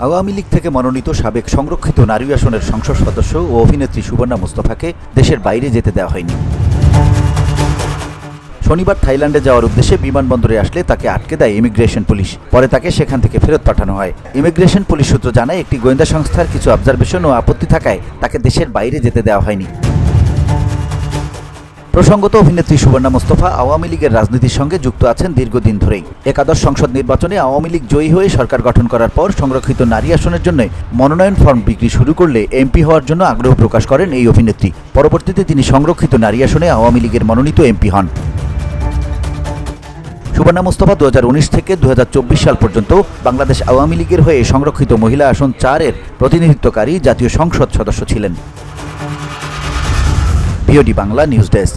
আওয়ামী লীগ থেকে মনোনীত সাবেক সংরক্ষিত নারী আসনের সংসদ সদস্য ও অভিনেত্রী সুবর্ণা মুস্তফাকে দেশের বাইরে যেতে দেওয়া হয়নি। শনিবার থাইল্যান্ডে যাওয়ার উদ্দেশ্যে বিমানবন্দরে আসলে তাকে আটকে দেয় ইমিগ্রেশন পুলিশ। পরে তাকে সেখান থেকে ফেরত পাঠানো হয়। ইমিগ্রেশন পুলিশ সূত্র জানায়, একটি গোয়েন্দা সংস্থার কিছু অবজারভেশন ও আপত্তি থাকায় তাকে দেশের বাইরে যেতে দেওয়া হয়নি। প্রসঙ্গত, অভিনেত্রী সুবর্ণা মুস্তফা আওয়ামী লীগের রাজনীতির সঙ্গে যুক্ত আছেন দীর্ঘদিন ধরেই। একাদশ সংসদ নির্বাচনে আওয়ামী লীগ জয়ী হয়ে সরকার গঠন করার পর সংরক্ষিত নারী আসনের জন্য মনোনয়ন ফর্ম বিক্রি শুরু করলে এমপি হওয়ার জন্য আগ্রহ প্রকাশ করেন এই অভিনেত্রী। পরবর্তীতে তিনি সংরক্ষিত নারী আসনে আওয়ামী লীগের মনোনীত এমপি হন। সুবর্ণা মুস্তফা 2019 থেকে 2024 সাল পর্যন্ত বাংলাদেশ আওয়ামী লীগের হয়ে সংরক্ষিত মহিলা আসন 4-এর প্রতিনিধিত্বকারী জাতীয় সংসদ সদস্য ছিলেন। BOD Bangla news desk.